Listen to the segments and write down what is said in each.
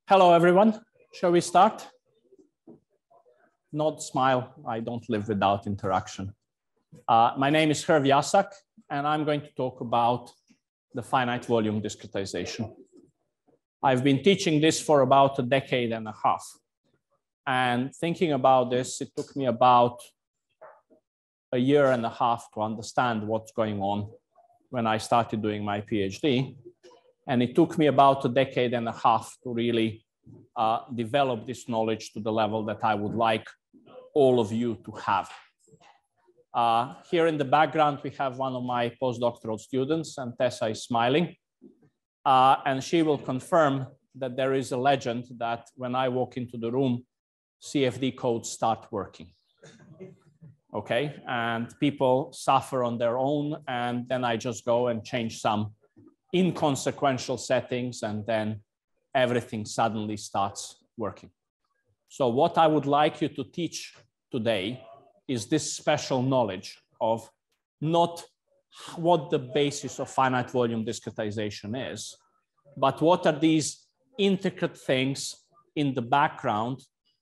Hello, everyone. Shall we start? Nod, smile. I don't live without interaction. My name is Hrvoje Jasak, and I'm going to talk about the finite volume discretization. I've been teaching this for about a decade and a half. And thinking about this, it took me about a year and a half to understand what's going on when I started doing my PhD. And it took me about a decade and a half to really develop this knowledge to the level that I would like all of you to have. Here in the background, we have one of my postdoctoral students, and Tessa is smiling. And she will confirm that there is a legend that when I walk into the room, Cfd codes start working. Okay, and people suffer on their own, and then I just go and change some inconsequential settings, and then everything suddenly starts working. So what I would like you to teach today is this special knowledge of not what the basis of finite volume discretization is, but what are these intricate things in the background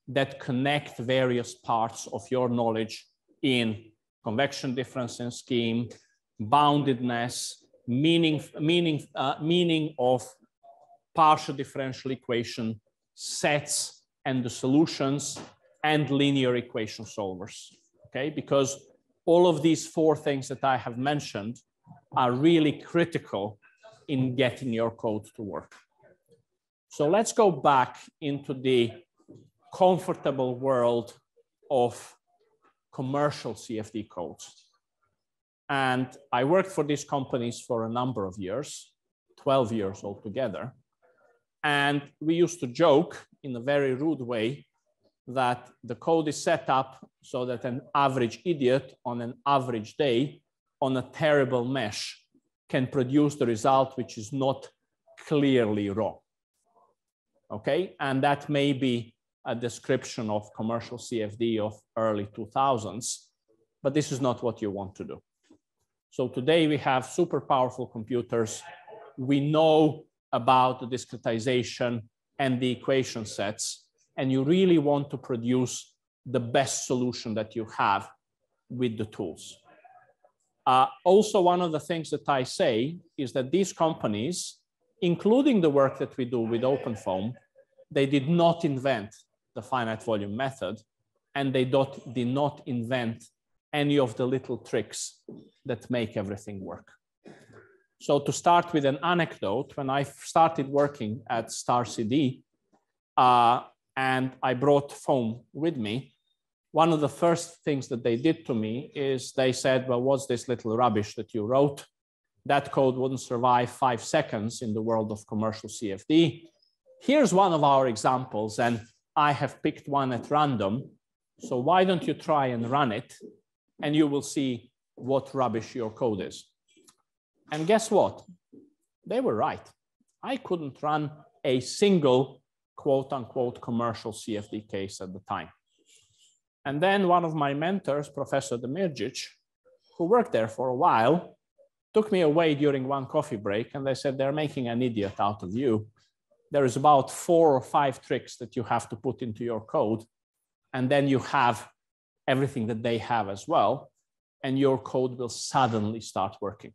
that connect various parts of your knowledge in convection difference in scheme, boundedness, meaning of partial differential equation sets and the solutions, and linear equation solvers. Okay, because all of these four things that I have mentioned are really critical in getting your code to work. So let's go back into the comfortable world of commercial CFD codes. And I worked for these companies for a number of years, 12 years altogether. And we used to joke in a very rude way that the code is set up so that an average idiot on an average day on a terrible mesh can produce the result which is not clearly wrong. Okay, and that may be a description of commercial CFD of early 2000s, but this is not what you want to do. So today we have super powerful computers. We know about the discretization and the equation sets, and you really want to produce the best solution that you have with the tools. Also, one of the things that I say is that these companies, including the work that we do with OpenFOAM, they did not invent the finite volume method, and they did not invent any of the little tricks that make everything work. So to start with an anecdote, when I started working at StarCD, and I brought foam with me, one of the first things that they did to me is they said, well, what's this little rubbish that you wrote? That code wouldn't survive 5 seconds in the world of commercial CFD. Here's one of our examples, and I have picked one at random. So why don't you try and run it, and you will see what rubbish your code is. And guess what? They were right. I couldn't run a single quote unquote commercial CFD case at the time. And then one of my mentors, Professor Demirjic, who worked there for a while, took me away during one coffee break, and they said, they're making an idiot out of you. There is about 4 or 5 tricks that you have to put into your code, and then you have everything that they have as well, and your code will suddenly start working.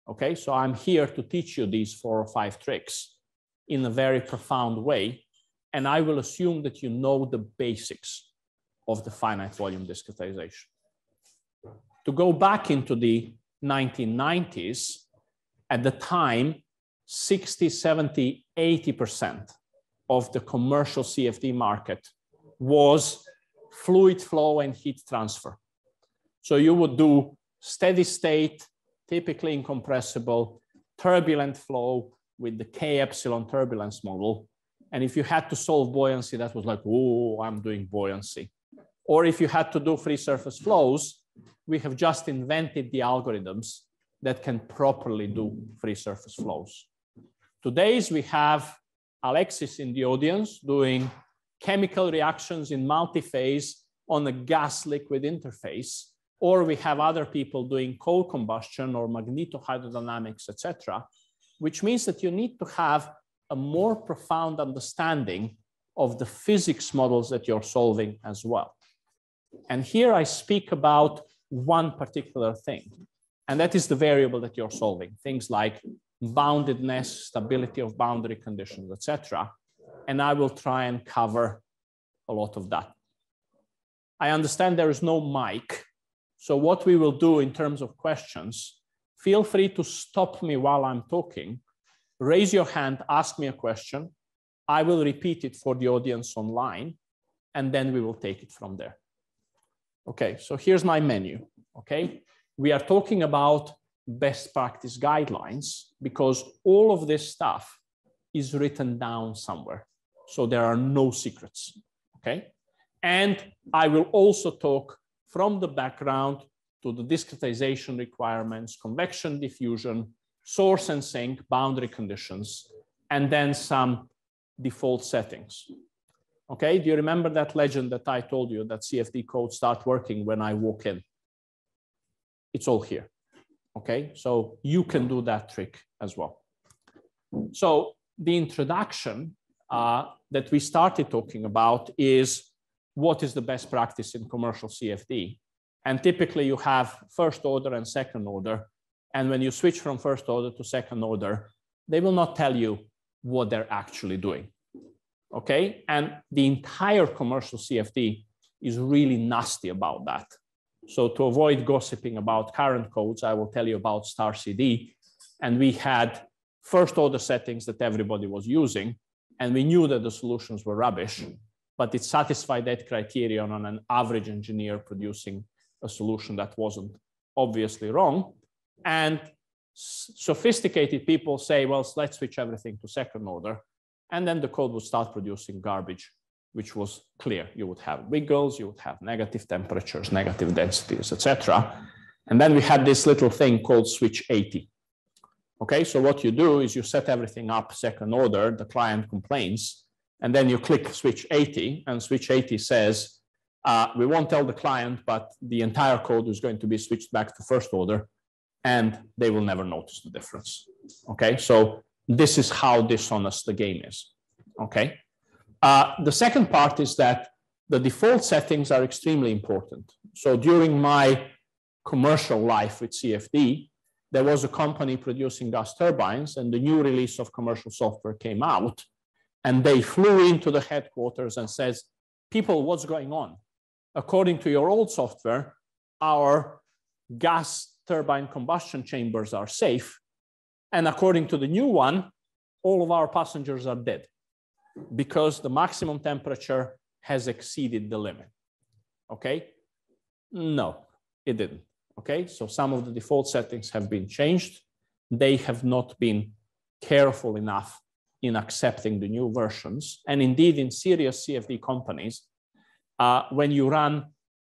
Okay, so I'm here to teach you these 4 or 5 tricks in a very profound way, and I will assume that you know the basics of the finite volume discretization. To go back into the 1990s, at the time, 60, 70, 80% of the commercial CFD market was fluid flow and heat transfer. So you would do steady state, typically incompressible, turbulent flow with the K epsilon turbulence model. And if you had to solve buoyancy, that was like, oh, I'm doing buoyancy. Or if you had to do free surface flows, we have just invented the algorithms that can properly do free surface flows. Today, we have Alexis in the audience doing chemical reactions in multi-phase on a gas-liquid interface, or we have other people doing coal combustion or magnetohydrodynamics, etc., which means that you need to have a more profound understanding of the physics models that you're solving as well. And here I speak about one particular thing, and that is the variable that you're solving, things like boundedness, stability of boundary conditions, etc. And I will try and cover a lot of that. I understand there is no mic, so what we will do in terms of questions, feel free to stop me while I'm talking, raise your hand, ask me a question. I will repeat it for the audience online, and then we will take it from there. Okay, so here's my menu, okay? We are talking about best practice guidelines because all of this stuff is written down somewhere. So there are no secrets, okay? And I will also talk from the background to the discretization requirements, convection, diffusion, source and sink, boundary conditions, and then some default settings. Okay, do you remember that legend that I told you that CFD codes start working when I walk in? It's all here. Okay, so you can do that trick as well. So the introduction that we started talking about is what is the best practice in commercial CFD. And typically you have first order and second order. And when you switch from first order to second order, they will not tell you what they're actually doing. Okay, and the entire commercial CFD is really nasty about that. So to avoid gossiping about current codes, I will tell you about star CD. And we had first order settings that everybody was using, and we knew that the solutions were rubbish, but it satisfied that criterion on an average engineer producing a solution that wasn't obviously wrong. And sophisticated people say, well, let's switch everything to second order. And then the code would start producing garbage, which was clear. You would have wiggles, you would have negative temperatures, negative densities, etc. And then we had this little thing called switch 80. Okay, so what you do is you set everything up second order, the client complains, and then you click switch 80, and switch 80 says, we won't tell the client, but the entire code is going to be switched back to first order, and they will never notice the difference. Okay, so this is how dishonest the game is. Okay. The second part is that the default settings are extremely important. So during my commercial life with CFD, there was a company producing gas turbines, and the new release of commercial software came out, and they flew into the headquarters and says, people, what's going on? According to your old software, our gas turbine combustion chambers are safe. And according to the new one, all of our passengers are dead because the maximum temperature has exceeded the limit. Okay? No, it didn't. Okay? So some of the default settings have been changed. They have not been careful enough in accepting the new versions. And indeed, in serious CFD companies, when you run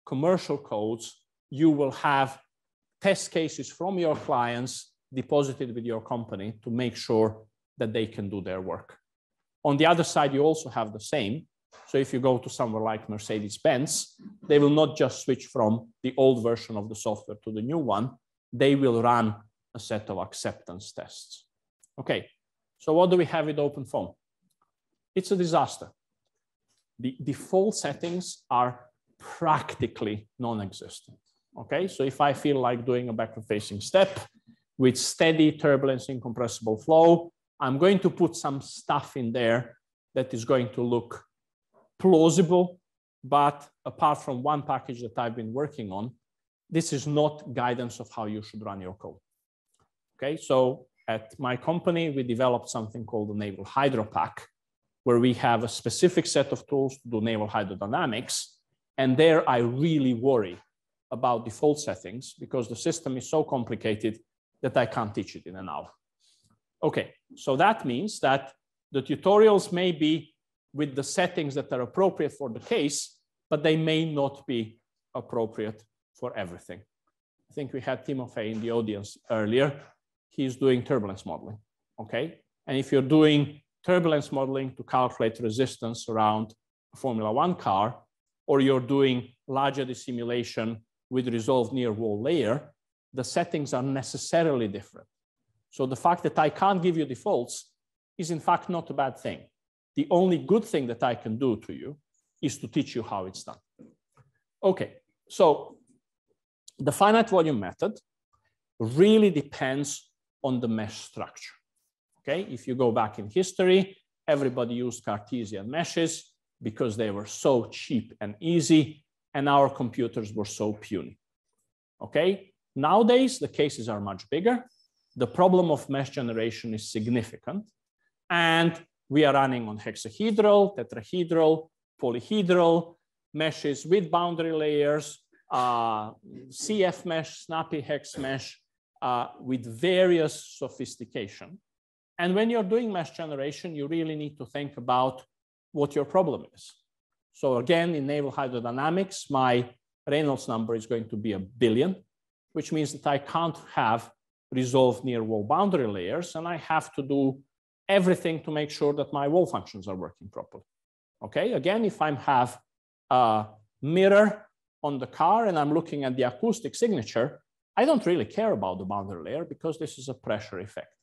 commercial codes, you will have test cases from your clients deposited with your company to make sure that they can do their work. On the other side, you also have the same. So if you go to somewhere like Mercedes-Benz, they will not just switch from the old version of the software to the new one. They will run a set of acceptance tests. Okay, so what do we have with OpenFOAM? It's a disaster. The default settings are practically non-existent. Okay, so if I feel like doing a backward-facing step with steady turbulence incompressible flow, I'm going to put some stuff in there that is going to look plausible, but apart from one package that I've been working on, this is not guidance of how you should run your code. Okay, so at my company, we developed something called the Naval Hydro Pack, where we have a specific set of tools to do naval hydrodynamics. And there I really worry about default settings because the system is so complicated that I can't teach it in an hour. Okay, so that means that the tutorials may be with the settings that are appropriate for the case, but they may not be appropriate for everything. I think we had Timofey in the audience earlier. He's doing turbulence modeling, okay? And if you're doing turbulence modeling to calculate resistance around a Formula One car, or you're doing larger dissimulation with resolved near wall layer, the settings are necessarily different. So the fact that I can't give you defaults is in fact not a bad thing. The only good thing that I can do to you is to teach you how it's done. Okay, so the finite volume method really depends on the mesh structure. Okay, if you go back in history, everybody used Cartesian meshes because they were so cheap and easy, and our computers were so puny. Okay, nowadays the cases are much bigger. The problem of mesh generation is significant, and we are running on hexahedral, tetrahedral, polyhedral meshes with boundary layers, CF mesh, snappy hex mesh, with various sophistication. And when you're doing mesh generation, you really need to think about what your problem is. So again, in naval hydrodynamics, my Reynolds number is going to be 1 billion, which means that I can't have resolved near wall boundary layers, and I have to do everything to make sure that my wall functions are working properly. Okay, again, if I have a mirror on the car and I'm looking at the acoustic signature, I don't really care about the boundary layer because this is a pressure effect.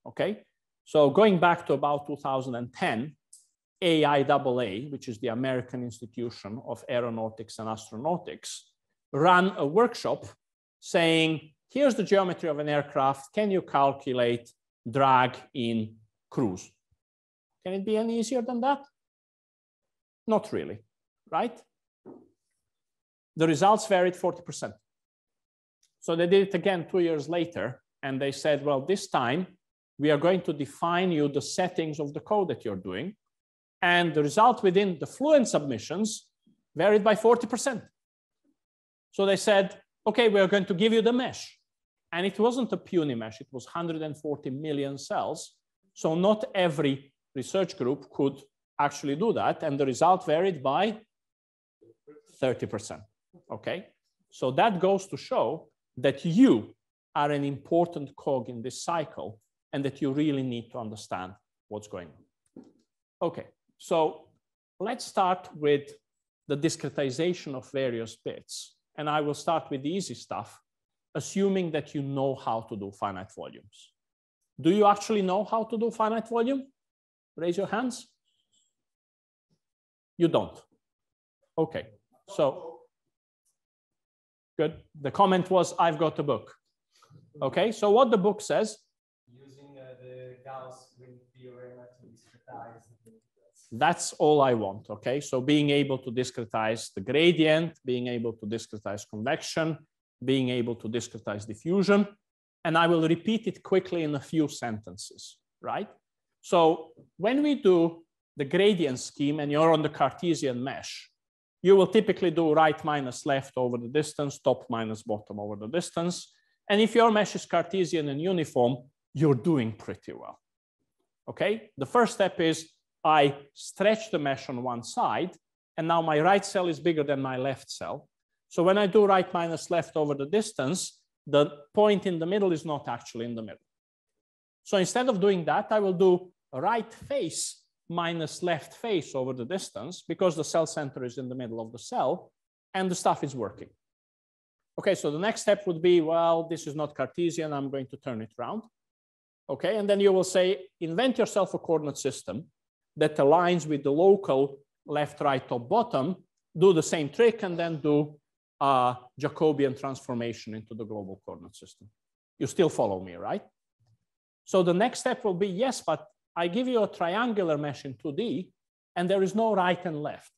Okay, so going back to about 2010, AIAA, which is the American Institution of Aeronautics and Astronautics, ran a workshop saying, here's the geometry of an aircraft. Can you calculate drag in cruise? Can it be any easier than that? Not really, right? The results varied 40%. So they did it again 2 years later, and they said, well, this time we are going to define you the settings of the code that you're doing. And the result within the Fluent submissions varied by 40%. So they said, okay, we're going to give you the mesh. And it wasn't a puny mesh, it was 140 million cells. So not every research group could actually do that. And the result varied by 30%. Okay, so that goes to show that you are an important cog in this cycle and that you really need to understand what's going on. Okay, so let's start with the discretization of various bits. And I will start with the easy stuff, assuming that you know how to do finite volumes. Do you actually know how to do finite volume? Raise your hands. You don't. Okay, so good. The comment was, I've got a book. Okay, so what the book says? Using the Gauss theorem to discretize. That's all I want, okay? So being able to discretize the gradient, being able to discretize convection, being able to discretize diffusion. And I will repeat it quickly in a few sentences, right? So when we do the gradient scheme and you're on the Cartesian mesh, you will typically do right minus left over the distance, top minus bottom over the distance. And if your mesh is Cartesian and uniform, you're doing pretty well. Okay, the first step is I stretch the mesh on one side, and now my right cell is bigger than my left cell. So when I do right minus left over the distance, the point in the middle is not actually in the middle. So instead of doing that, I will do right face minus left face over the distance because the cell center is in the middle of the cell and the stuff is working. Okay, so the next step would be, well, this is not Cartesian, I'm going to turn it around. Okay, and then you will say, invent yourself a coordinate system that aligns with the local left, right, top, bottom, do the same trick, and then do a Jacobian transformation into the global coordinate system. You still follow me, right? So the next step will be, yes, but I give you a triangular mesh in 2D, and there is no right and left,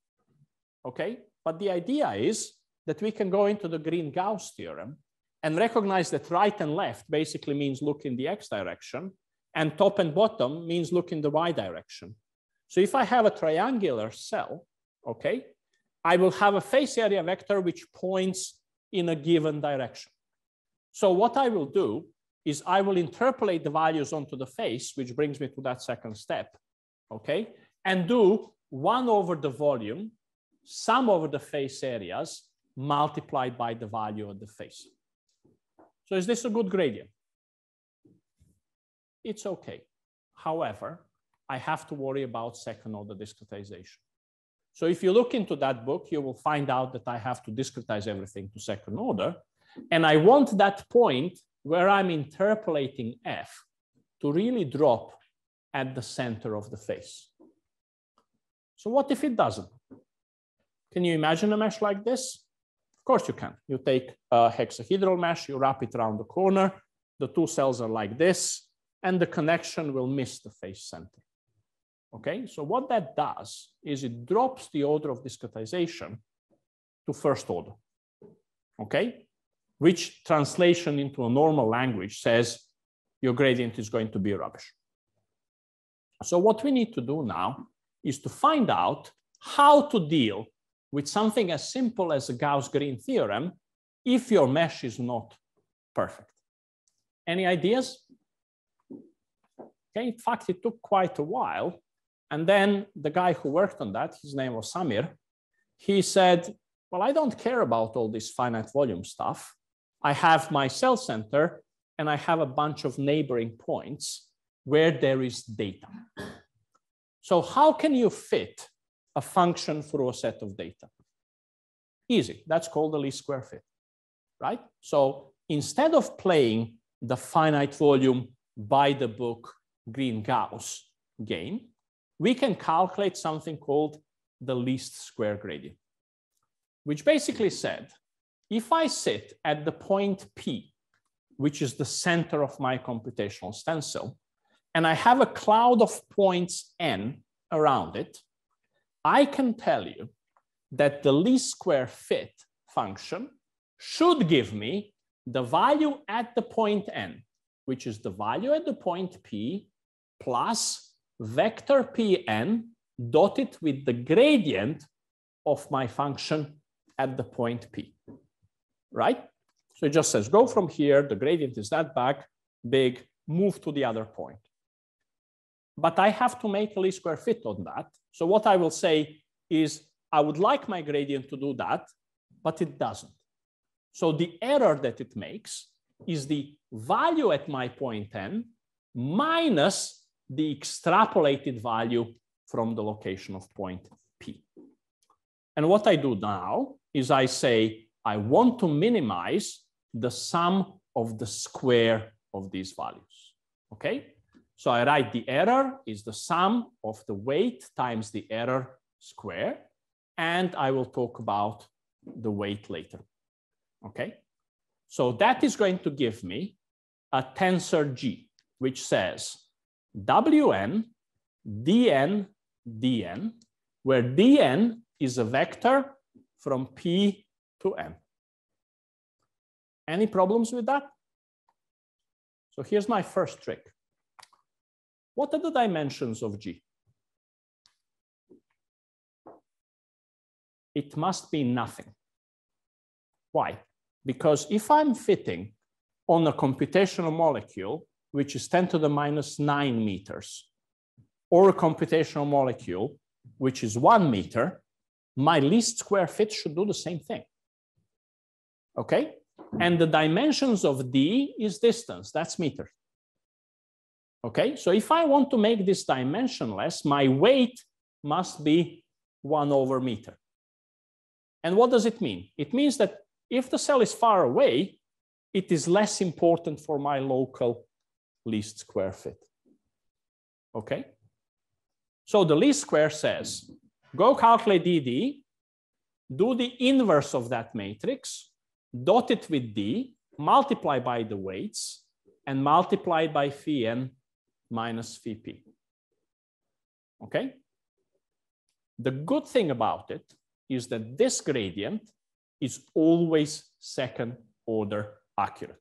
okay? But the idea is that we can go into the Green-Gauss theorem and recognize that right and left basically means look in the X direction, and top and bottom means look in the Y direction. So if I have a triangular cell, okay, I will have a face area vector which points in a given direction. So what I will do is I will interpolate the values onto the face, which brings me to that second step, okay, and do 1 over the volume, sum over the face areas, multiplied by the value of the face. So is this a good gradient? It's okay. However, I have to worry about second order discretization. So if you look into that book, you will find out that I have to discretize everything to second order. And I want that point where I'm interpolating F to really drop at the center of the face. So what if it doesn't? Can you imagine a mesh like this? Of course you can. You take a hexahedral mesh, you wrap it around the corner, the two cells are like this, and the connection will miss the face center. Okay, so what that does is it drops the order of discretization to first order. Okay, which translation into a normal language says your gradient is going to be rubbish. So what we need to do now is to find out how to deal with something as simple as a Gauss-Green theorem if your mesh is not perfect. Any ideas? Okay, in fact, it took quite a while. And then the guy who worked on that, his name was Samir, he said, well, I don't care about all this finite volume stuff. I have my cell center and I have a bunch of neighboring points where there is data. So how can you fit a function through a set of data? Easy, that's called the least square fit, right? So instead of playing the finite volume by the book Green Gauss game, we can calculate something called the least square gradient, which basically said, if I sit at the point P, which is the center of my computational stencil, and I have a cloud of points n around it, I can tell you that the least square fit function should give me the value at the point n, which is the value at the point P plus vector Pn dotted with the gradient of my function at the point P, right? So it just says, go from here, the gradient is that big, move to the other point. But I have to make a least square fit on that. So what I will say is, I would like my gradient to do that, but it doesn't. So the error that it makes is the value at my point n minus the extrapolated value from the location of point P. And what I do now is I say, I want to minimize the sum of the square of these values, okay? So I write the error is the sum of the weight times the error square, and I will talk about the weight later, okay? So that is going to give me a tensor G, which says Wn, dn, dn, where dn is a vector from P to n. Any problems with that? So here's my first trick. What are the dimensions of G? It must be nothing. Why? Because if I'm fitting on a computational molecule, which is 10 to the minus 9 meters, or a computational molecule, which is 1 meter, my least square fit should do the same thing. Okay? And the dimensions of D is distance, that's meters. Okay, so if I want to make this dimensionless, my weight must be 1 over meter. And what does it mean? It means that if the cell is far away, it is less important for my local least square fit. Okay, so the least square says, go calculate DD, do the inverse of that matrix, dot it with D, multiply by the weights, and multiply by phi n minus phi p. Okay? The good thing about it is that this gradient is always second order accurate.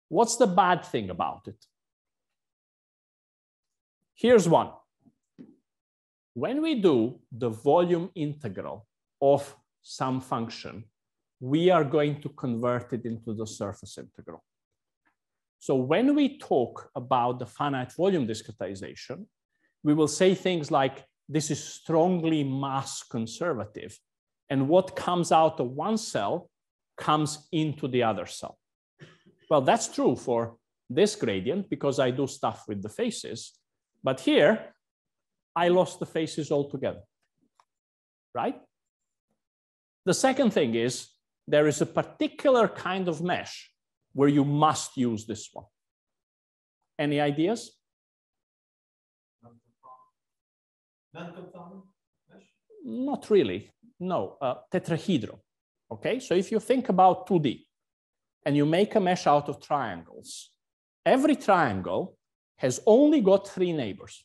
What's the bad thing about it? Here's one. When we do the volume integral of some function, we are going to convert it into the surface integral. So when we talk about the finite volume discretization, we will say things like, this is strongly mass conservative. And what comes out of one cell comes into the other cell. Well, that's true for this gradient because I do stuff with the faces. But here, I lost the faces altogether, right? The second thing is, there is a particular kind of mesh where you must use this one. Any ideas? Non-conforming mesh? Not really, no, tetrahedral. Okay, so if you think about 2D and you make a mesh out of triangles, every triangle has only got 3 neighbors.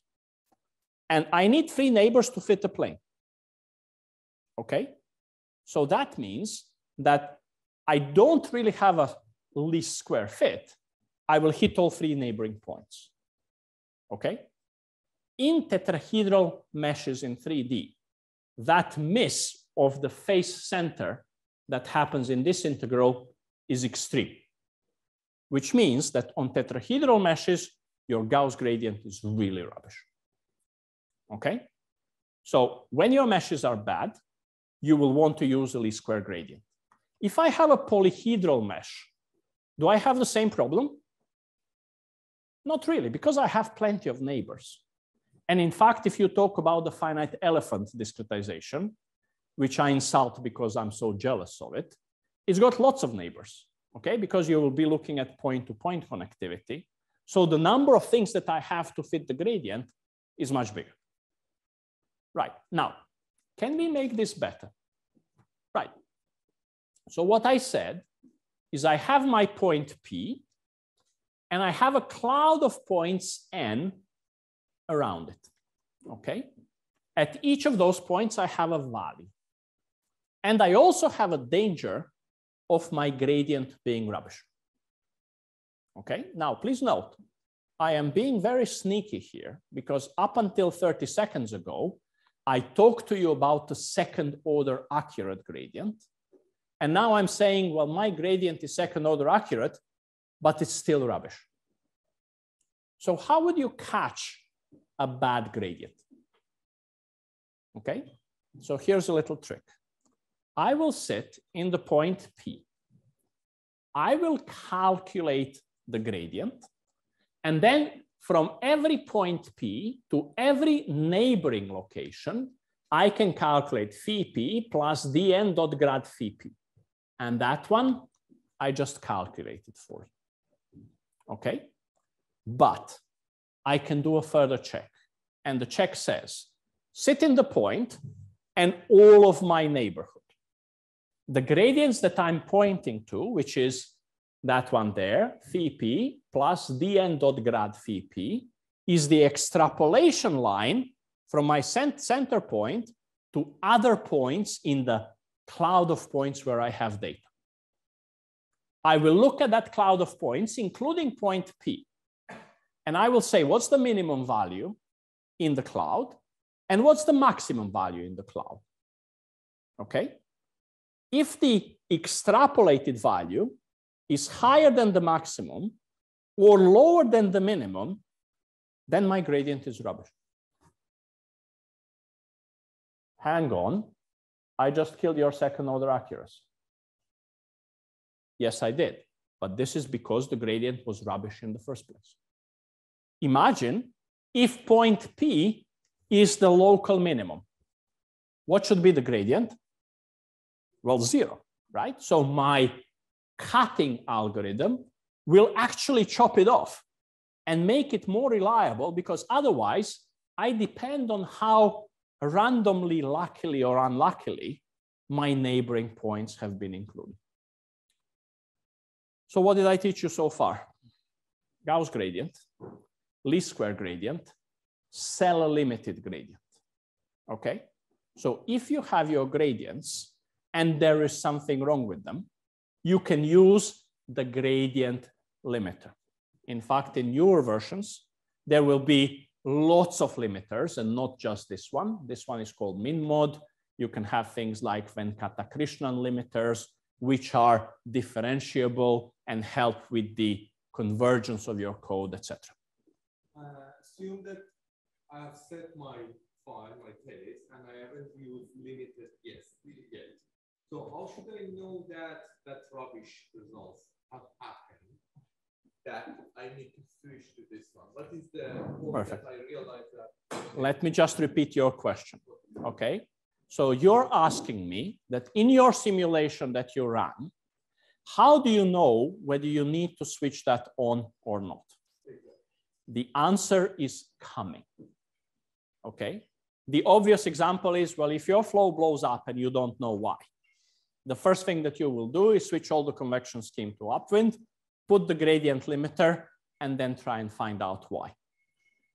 And I need 3 neighbors to fit the plane. Okay, so that means that I don't really have a least square fit. I will hit all 3 neighboring points. Okay, in tetrahedral meshes in 3D, that miss of the face center that happens in this integral is extreme, which means that on tetrahedral meshes, your Gauss gradient is really rubbish. Okay, so when your meshes are bad, you will want to use a least square gradient. If I have a polyhedral mesh, do I have the same problem? Not really, because I have plenty of neighbors. And in fact, if you talk about the finite elephant discretization, which I insult because I'm so jealous of it, it's got lots of neighbors, okay? Because you will be looking at point-to-point connectivity. So the number of things that I have to fit the gradient is much bigger. Right, now, can we make this better? Right, so what I said is I have my point P, and I have a cloud of points N around it, okay? At each of those points, I have a value. And I also have a danger of my gradient being rubbish. Okay, now please note, I am being very sneaky here because up until 30 seconds ago, I talked to you about the second order accurate gradient. And now I'm saying, well, my gradient is second order accurate, but it's still rubbish. So how would you catch a bad gradient? Okay, so here's a little trick. I will sit in the point P. I will calculate the gradient. And then from every point P to every neighboring location, I can calculate phi P plus dn dot grad phi P. And that one, I just calculated for you. Okay? But I can do a further check. And the check says, sit in the point and all of my neighborhood. The gradients that I'm pointing to, which is that one there, phi P plus dn dot grad phi P, is the extrapolation line from my center point to other points in the cloud of points where I have data. I will look at that cloud of points, including point P, and I will say, what's the minimum value in the cloud? And what's the maximum value in the cloud? Okay? If the extrapolated value is higher than the maximum or lower than the minimum, then my gradient is rubbish. Hang on, I just killed your second order accuracy. Yes, I did, but this is because the gradient was rubbish in the first place. Imagine if point P is the local minimum. What should be the gradient? Well, 0, right? So my cutting algorithm will actually chop it off and make it more reliable, because otherwise I depend on how randomly, luckily or unluckily, my neighboring points have been included. So what did I teach you so far? Gauss gradient, least square gradient, cell limited gradient. Okay, so if you have your gradients and there is something wrong with them, you can use the gradient limiter. In fact, in newer versions, there will be lots of limiters and not just this one. This one is called min-mod. You can have things like Venkatakrishnan limiters, which are differentiable and help with the convergence of your code, etc. Assume that I have set my file, my case, and I haven't used limited yet. So how should I know that that rubbish results have happened, that I need to switch to this one? What is the point that I realize that? Let me just repeat your question, okay? So you're asking me that in your simulation that you run, how do you know whether you need to switch that on or not? The answer is coming, okay? The obvious example is, well, if your flow blows up and you don't know why, the first thing that you will do is switch all the convection scheme to upwind, put the gradient limiter, and then try and find out why.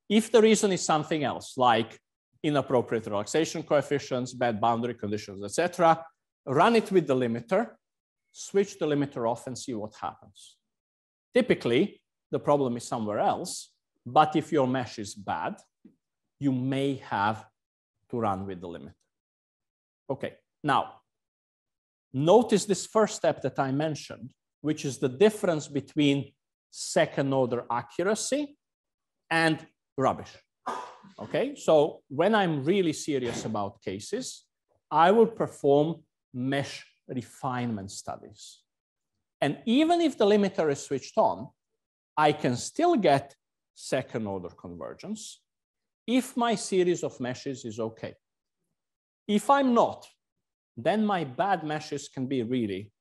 If the reason is something else, like inappropriate relaxation coefficients, bad boundary conditions, etc., run it with the limiter, switch the limiter off and see what happens. Typically, the problem is somewhere else, but if your mesh is bad, you may have to run with the limiter. Okay, now, notice this first step that I mentioned, which is the difference between second order accuracy and rubbish. Okay, so when I'm really serious about cases, I will perform mesh refinement studies. And even if the limiter is switched on, I can still get second order convergence if my series of meshes is okay. If I'm not, then my bad meshes can be really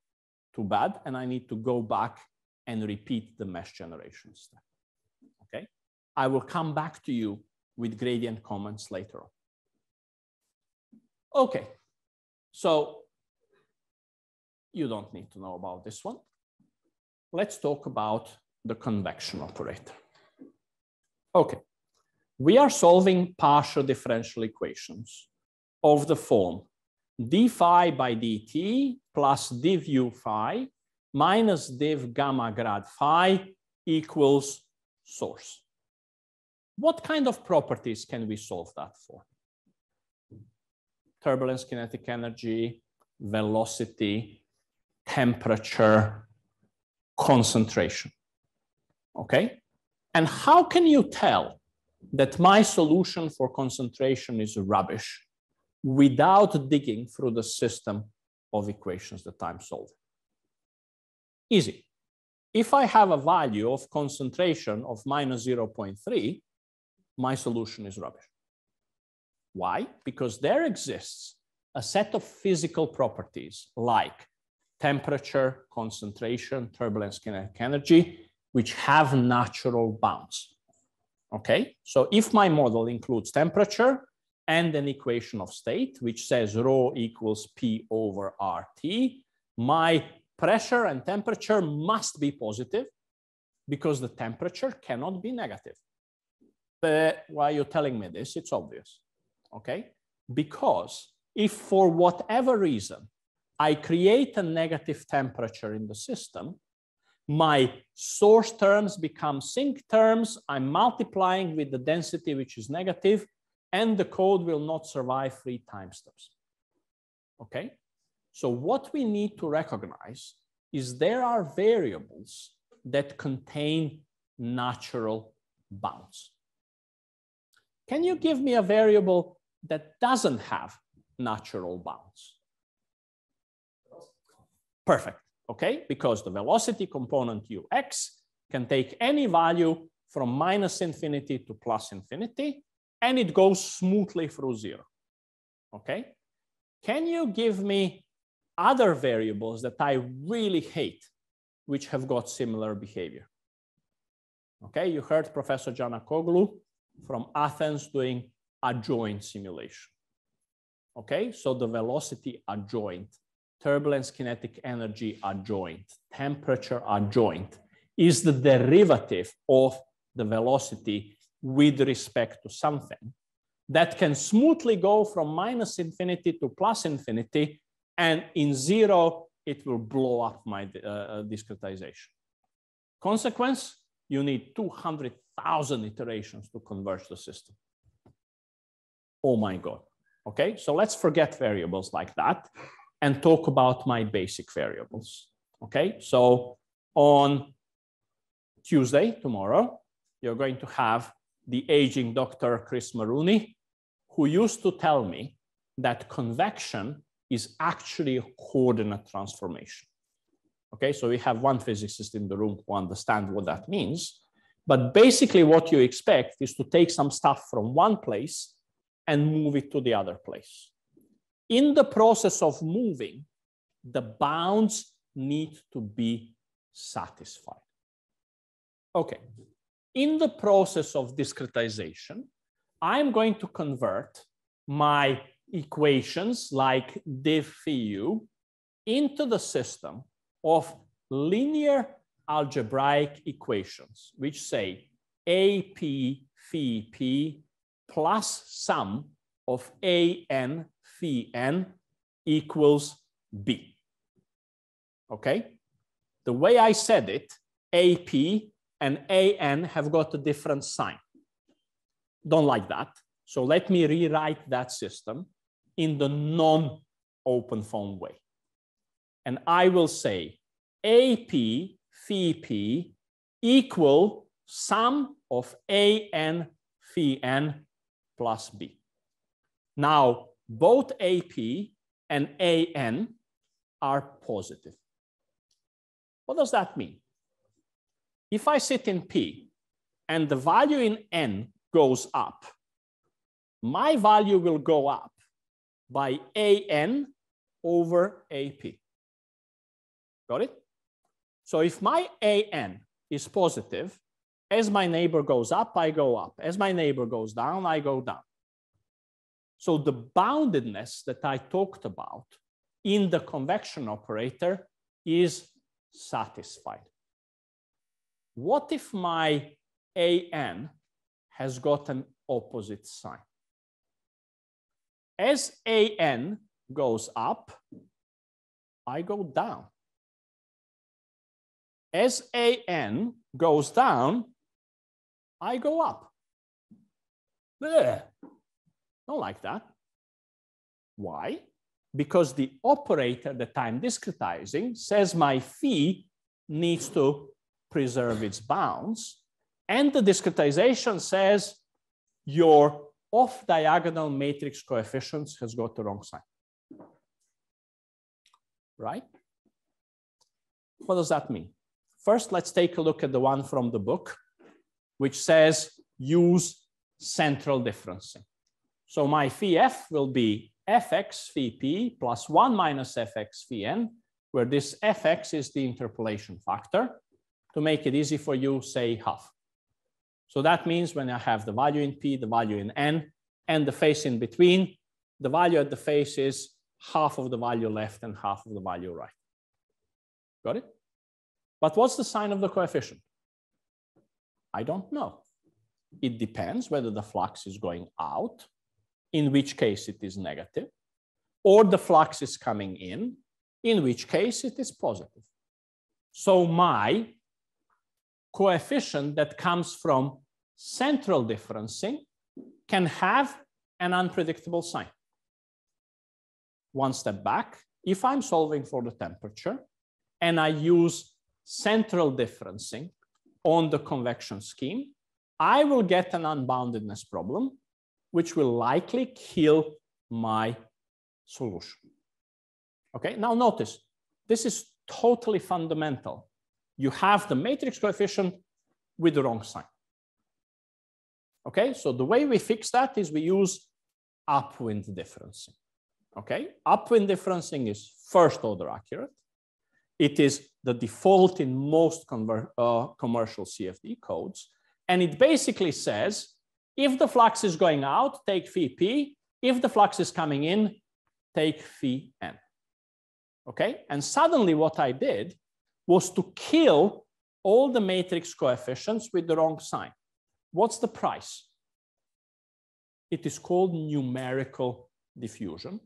too bad, and I need to go back and repeat the mesh generation step. Okay, I will come back to you with gradient comments later on. Okay, so you don't need to know about this one. Let's talk about the convection operator. Okay, we are solving partial differential equations of the form d phi by dt plus div u phi minus div gamma grad phi equals source. What kind of properties can we solve that for? Turbulence kinetic energy, velocity, temperature, concentration. Okay? And how can you tell that my solution for concentration is rubbish without digging through the system of equations that I'm solving? Easy. If I have a value of concentration of minus 0.3, my solution is rubbish. Why? Because there exists a set of physical properties like temperature, concentration, turbulence kinetic energy, which have natural bounds. Okay, so if my model includes temperature and an equation of state, which says rho equals P over RT, my pressure and temperature must be positive because the temperature cannot be negative. But why are you telling me this? It's obvious. Okay, because if for whatever reason I create a negative temperature in the system, my source terms become sink terms. I'm multiplying with the density, which is negative, and the code will not survive 3 time steps. Okay, so what we need to recognize is there are variables that contain natural bounds. Can you give me a variable that doesn't have natural bounds? Perfect. Okay, because the velocity component ux can take any value from minus infinity to plus infinity, and it goes smoothly through 0. Okay, can you give me other variables that I really hate, which have got similar behavior? Okay, you heard Professor Giannakoglu from Athens doing adjoint simulation. Okay, so the velocity adjoint, turbulence kinetic energy adjoint, temperature adjoint is the derivative of the velocity with respect to something that can smoothly go from minus infinity to plus infinity, and in 0, it will blow up my discretization. Consequence, you need 200,000 iterations to converge the system. Oh my God. Okay, so let's forget variables like that and talk about my basic variables. Okay, so on Tuesday, tomorrow, you're going to have the aging Dr. Chris Marooney, who used to tell me that convection is actually a coordinate transformation. Okay, so we have one physicist in the room who understands what that means. But basically what you expect is to take some stuff from one place and move it to the other place. In the process of moving, the bounds need to be satisfied. Okay, in the process of discretization, I'm going to convert my equations like diff-u into the system of linear algebraic equations, which say AP phi p plus sum of AN phi n equals B. Okay? The way I said it, AP and AN have got a different sign. Don't like that. So let me rewrite that system in the non-OpenFOAM way. And I will say AP phi p equal sum of AN phi n plus B. Now, both AP and AN are positive. What does that mean? If I sit in P and the value in N goes up, my value will go up by AN over AP. Got it? So if my AN is positive, as my neighbor goes up, I go up. As my neighbor goes down, I go down. So the boundedness that I talked about in the convection operator is satisfied. What if my AN has got an opposite sign? As AN goes up, I go down. As AN goes down, I go up. Ugh. Don't like that. Why? Because the operator that I'm discretizing says my phi needs to preserve its bounds, and the discretization says your off-diagonal matrix coefficients has got the wrong sign. Right? What does that mean? First, let's take a look at the one from the book, which says use central differencing. So my phi f will be fx phi p plus 1 minus fx phi n, where this fx is the interpolation factor. To make it easy for you, say half. So that means when I have the value in P, the value in N, and the face in between, the value at the face is half of the value left and half of the value right. Got it? But what's the sign of the coefficient? I don't know. It depends whether the flux is going out, in which case it is negative, or the flux is coming in which case it is positive. So my coefficient that comes from central differencing can have an unpredictable sign. One step back, if I'm solving for the temperature and I use central differencing on the convection scheme, I will get an unboundedness problem, which will likely kill my solution. Okay, now notice, this is totally fundamental. You have the matrix coefficient with the wrong sign. Okay, so the way we fix that is we use upwind differencing. Okay, upwind differencing is first order accurate. It is the default in most commercial CFD codes. And it basically says, if the flux is going out, take phi p. If the flux is coming in, take phi n. Okay, and suddenly what I did was to kill all the matrix coefficients with the wrong sign. What's the price? It is called numerical diffusion,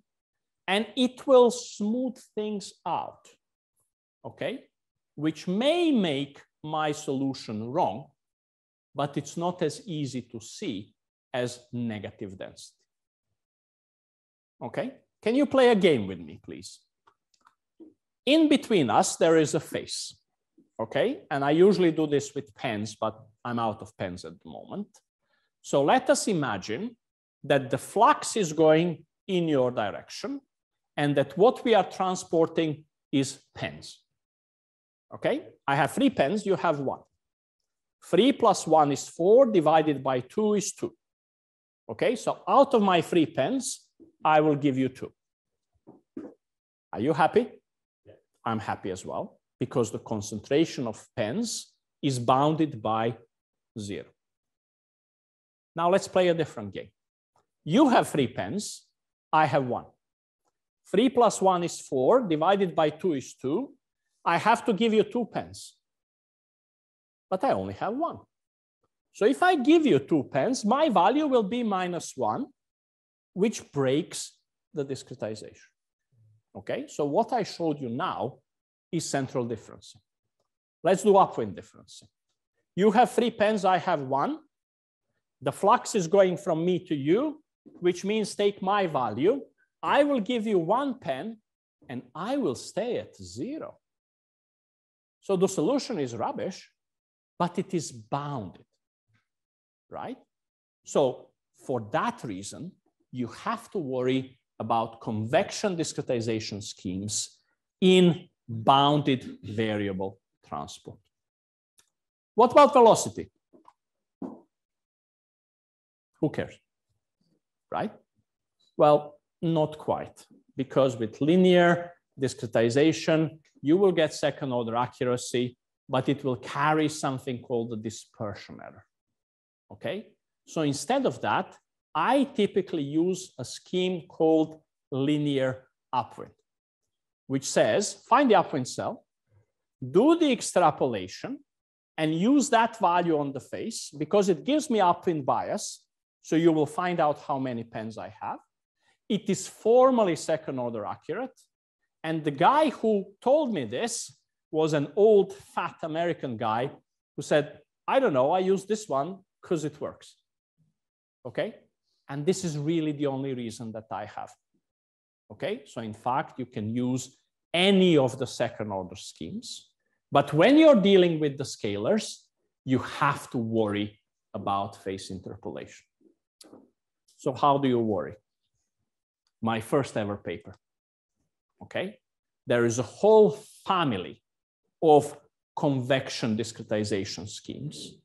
and it will smooth things out, okay? Which may make my solution wrong, but it's not as easy to see as negative density. Okay, can you play a game with me, please? In between us, there is a face, okay? And I usually do this with pens, but I'm out of pens at the moment. So let us imagine that the flux is going in your direction and that what we are transporting is pens. Okay, I have 3 pens, you have 1. 3 plus 1 is 4, divided by 2 is 2. Okay, so out of my 3 pens, I will give you 2. Are you happy? Yeah. I'm happy as well, because the concentration of pens is bounded by 0. Now let's play a different game. You have 3 pens, I have 1. 3 plus 1 is 4, divided by 2 is 2. I have to give you 2 pens, but I only have 1. So if I give you 2 pens, my value will be -1, which breaks the discretization. Okay, so what I showed you now is central differencing. Let's do upwind differencing. You have 3 pens, I have 1. The flux is going from me to you, which means take my value. I will give you 1 pen and I will stay at 0. So the solution is rubbish, but it is bounded, right? So for that reason, you have to worry about convection discretization schemes in bounded variable transport. What about velocity? Who cares, right? Well, not quite, because with linear discretization, you will get second order accuracy, but it will carry something called the dispersion error, okay? So instead of that, I typically use a scheme called linear upwind, which says, find the upwind cell, do the extrapolation, and use that value on the face, because it gives me upwind bias, so you will find out how many pens I have. It is formally second order accurate, and the guy who told me this was an old fat American guy who said, I don't know, I use this one because it works, okay? And this is really the only reason that I have. Okay, so in fact, you can use any of the second order schemes. But when you're dealing with the scalars, you have to worry about phase interpolation. So how do you worry? My first ever paper. Okay, there is a whole family of convection discretization schemes.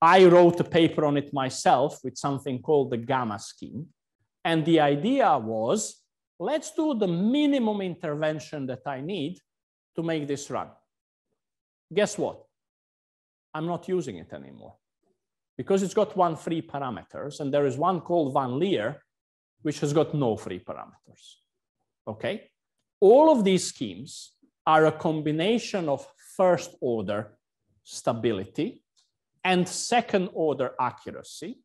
I wrote a paper on it myself with something called the gamma scheme. And the idea was, let's do the minimum intervention that I need to make this run. Guess what? I'm not using it anymore because it's got 1 free parameters, and there is one called Van Leer, which has got no free parameters. Okay? All of these schemes are a combination of first order stability and second order accuracy.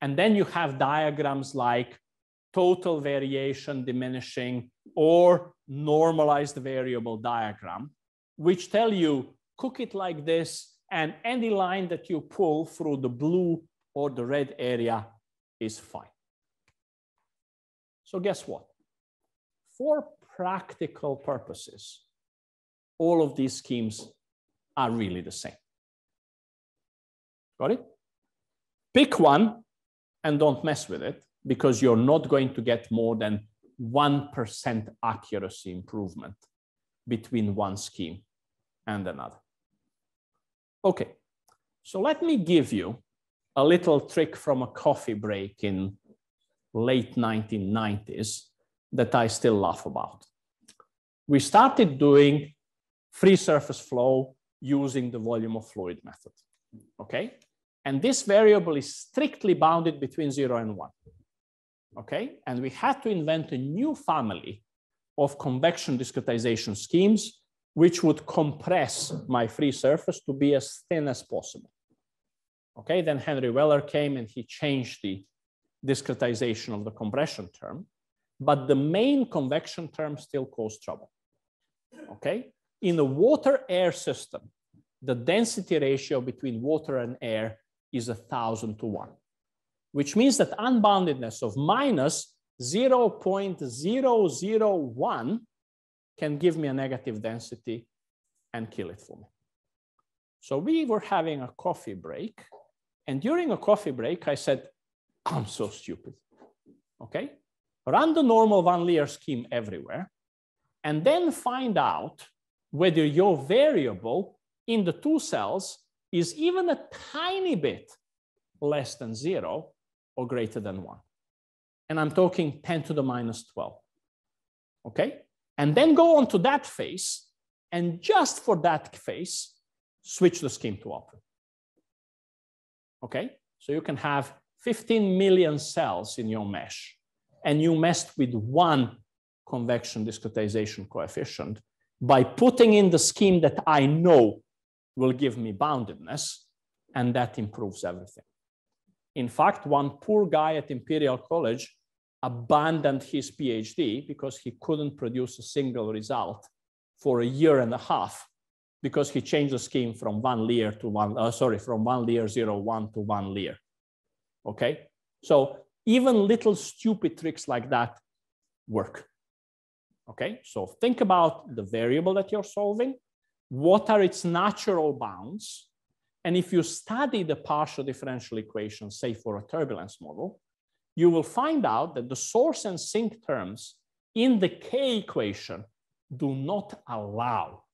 And then you have diagrams like total variation diminishing or normalized variable diagram, which tell you cook it like this, and any line that you pull through the blue or the red area is fine. So guess what? For practical purposes, all of these schemes are really the same. Got it? Pick one and don't mess with it, because you're not going to get more than 1% accuracy improvement between one scheme and another. Okay, so let me give you a little trick from a coffee break in late 1990s that I still laugh about. We started doing free surface flow using the volume of fluid method, okay? And this variable is strictly bounded between 0 and 1, okay? And we had to invent a new family of convection discretization schemes which would compress my free surface to be as thin as possible. Okay, then Henry Weller came and he changed the discretization of the compression term, but the main convection term still caused trouble. Okay, in a water-air system, the density ratio between water and air is 1,000 to 1, which means that unboundedness of minus 0.001 can give me a negative density and kill it for me. So we were having a coffee break, and during a coffee break, I said, I'm so stupid, okay? Run the normal Van Leer scheme everywhere, and then find out whether your variable in the 2 cells is even a tiny bit less than 0 or greater than 1. And I'm talking 10 to the minus 12, okay? And then go on to that phase, and just for that phase, switch the scheme to upwind. Okay, so you can have 15 million cells in your mesh, and you messed with one convection discretization coefficient by putting in the scheme that I know will give me boundedness, and that improves everything. In fact, one poor guy at Imperial College abandoned his PhD because he couldn't produce a single result for 1.5 years because he changed the scheme from one layer to from one layer 0.1 to one layer. Okay, so even little stupid tricks like that work. Okay, so think about the variable that you're solving. What are its natural bounds? And if you study the partial differential equation, say for a turbulence model, you will find out that the source and sink terms in the K equation do not allow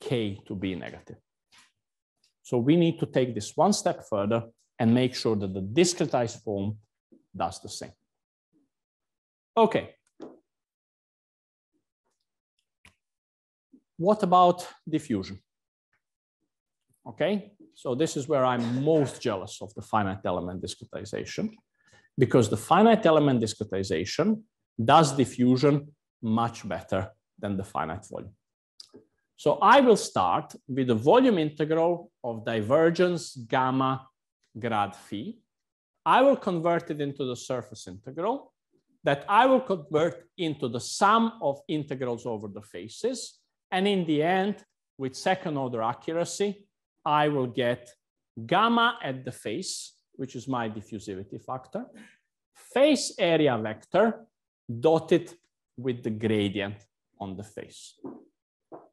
K to be negative. So we need to take this one step further and make sure that the discretized form does the same. Okay. What about diffusion? Okay, so this is where I'm most jealous of the finite element discretization, because the finite element discretization does diffusion much better than the finite volume. So I will start with the volume integral of divergence gamma grad phi. I will convert it into the surface integral that I will convert into the sum of integrals over the faces. And in the end, with second order accuracy, I will get gamma at the face, which is my diffusivity factor, face area vector dotted with the gradient on the face.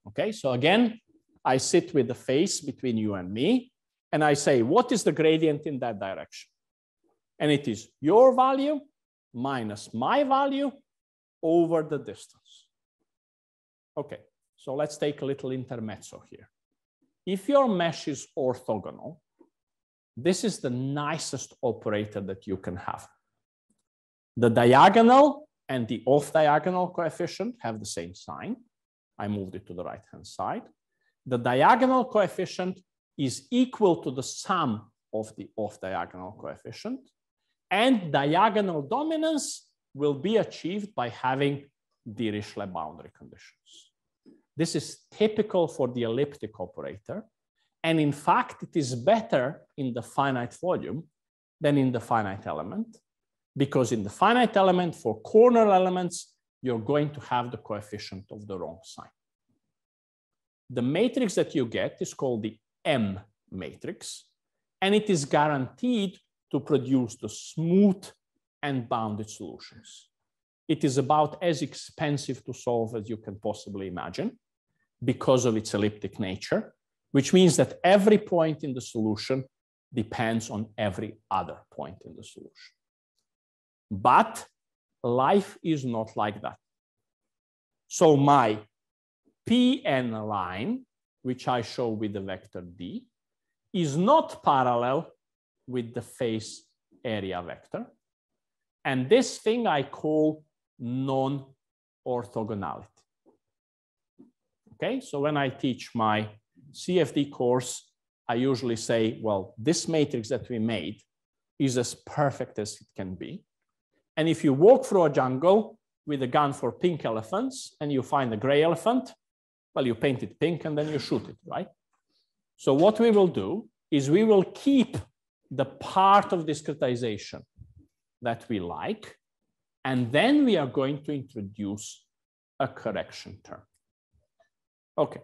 Okay, so again, I sit with the face between you and me, and I say, what is the gradient in that direction? And it is your value minus my value over the distance. Okay, so let's take a little intermezzo here. If your mesh is orthogonal, this is the nicest operator that you can have. The diagonal and the off-diagonal coefficient have the same sign. I moved it to the right-hand side. The diagonal coefficient is equal to the sum of the off-diagonal coefficient, and diagonal dominance will be achieved by having Dirichlet boundary conditions. This is typical for the elliptic operator, and in fact, it is better in the finite volume than in the finite element, because in the finite element, for corner elements, you're going to have the coefficient of the wrong sign. The matrix that you get is called the M matrix, and it is guaranteed to produce the smooth and bounded solutions. It is about as expensive to solve as you can possibly imagine because of its elliptic nature, which means that every point in the solution depends on every other point in the solution. But life is not like that. So my PN line, which I show with the vector D, is not parallel with the face area vector. And this thing I call non-orthogonality. Okay, so when I teach my CFD course, I usually say, well, this matrix that we made is as perfect as it can be. And if you walk through a jungle with a gun for pink elephants and you find a gray elephant, well, you paint it pink and then you shoot it, right? So what we will do is we will keep the part of discretization that we like, and then we are going to introduce a correction term. Okay,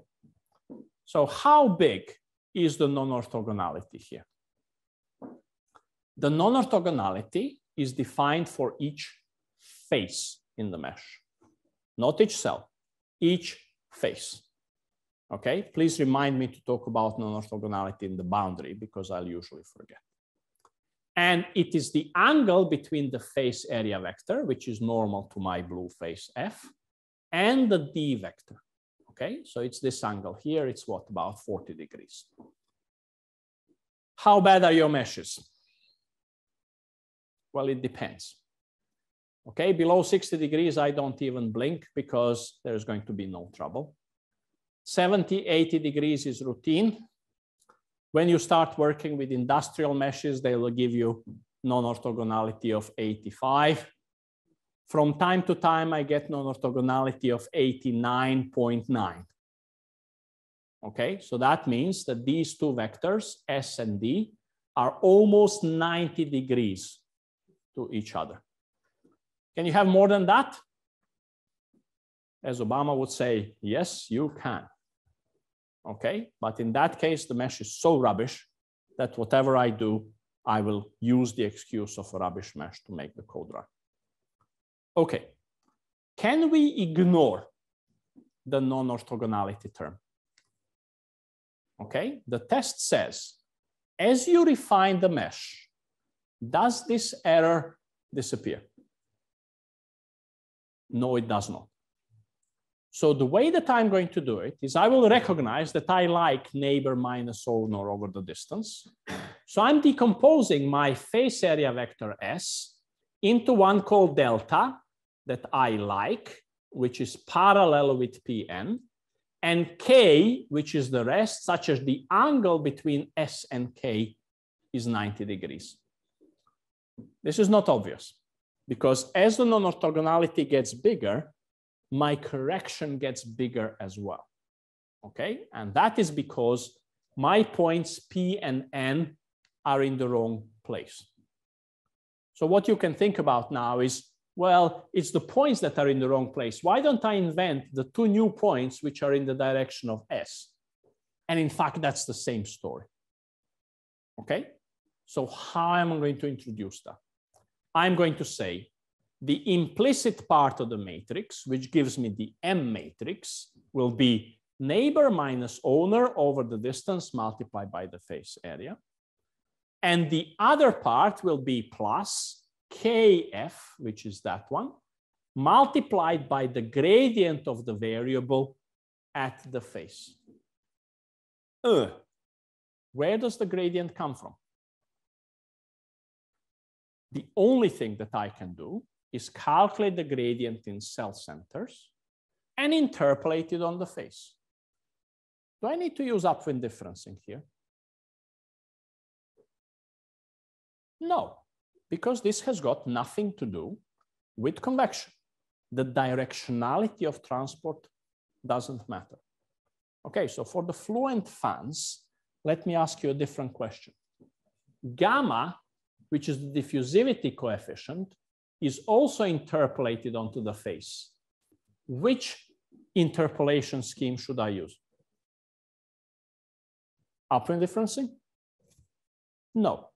so how big is the non-orthogonality here? The non-orthogonality is defined for each face in the mesh, not each cell, each face. Okay, please remind me to talk about non-orthogonality in the boundary because I'll usually forget. And it is the angle between the face area vector, which is normal to my blue face F, and the D vector. Okay, so it's this angle here. It's what, about 40 degrees. How bad are your meshes? Well, it depends. Okay, below 60 degrees, I don't even blink because there's going to be no trouble. 70, 80 degrees is routine. When you start working with industrial meshes, they will give you non-orthogonality of 85. From time to time, I get non-orthogonality of 89.9. Okay, so that means that these two vectors, S and D, are almost 90 degrees to each other. Can you have more than that? As Obama would say, yes, you can. Okay, but in that case, the mesh is so rubbish that whatever I do, I will use the excuse of a rubbish mesh to make the code run. Okay, can we ignore the non-orthogonality term? Okay, the test says, as you refine the mesh, does this error disappear? No, it does not. So the way that I'm going to do it is I will recognize that I like neighbor minus owner over the distance. So I'm decomposing my face area vector S into one called delta that I like, which is parallel with Pn, and K, which is the rest, such as the angle between S and K is 90 degrees. This is not obvious because as the non-orthogonality gets bigger, my correction gets bigger as well. Okay, and that is because my points P and N are in the wrong place. So what you can think about now is, well, it's the points that are in the wrong place. Why don't I invent the two new points which are in the direction of S? And in fact, that's the same story. Okay, so how am I going to introduce that? I'm going to say the implicit part of the matrix, which gives me the M matrix, will be neighbor minus owner over the distance multiplied by the face area. And the other part will be plus Kf, which is that one, multiplied by the gradient of the variable at the face. Where does the gradient come from? The only thing that I can do is calculate the gradient in cell centers and interpolate it on the face. Do I need to use upwind differencing here? No, because this has got nothing to do with convection. The directionality of transport doesn't matter. Okay, so for the fluent fans, let me ask you a different question. Gamma, which is the diffusivity coefficient, is also interpolated onto the face. Which interpolation scheme should I use? Upwind differencing? No,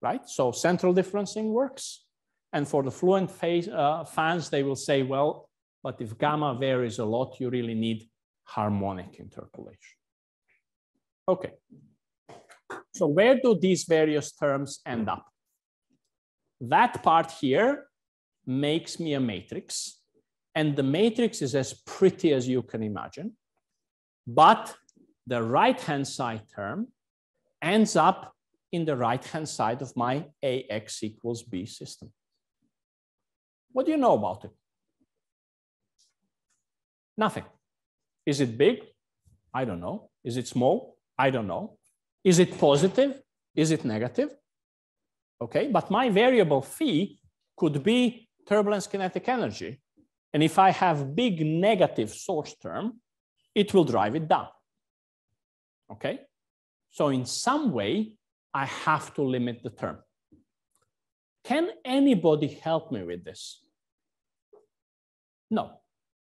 right? So central differencing works. And for the fluent fans, they will say, well, but if gamma varies a lot, you really need harmonic interpolation. Okay. So where do these various terms end up? That part here makes me a matrix, and the matrix is as pretty as you can imagine. But the right-hand side term ends up in the right-hand side of my AX equals B system. What do you know about it? Nothing. Is it big? I don't know. Is it small? I don't know. Is it positive? Is it negative? Okay, but my variable phi could be turbulence kinetic energy. And if I have big negative source term, it will drive it down. Okay, so in some way, I have to limit the term. Can anybody help me with this? No,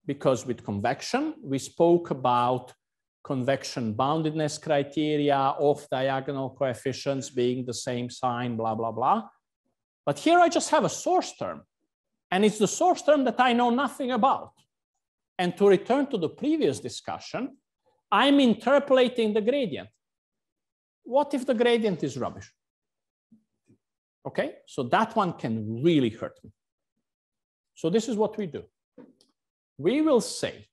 because with convection, we spoke about convection boundedness criteria, off-diagonal coefficients being the same sign, blah, blah, blah. But here I just have a source term, and it's the source term that I know nothing about. And to return to the previous discussion, I'm interpolating the gradient. What if the gradient is rubbish? Okay, so that one can really hurt me. So this is what we do. We will say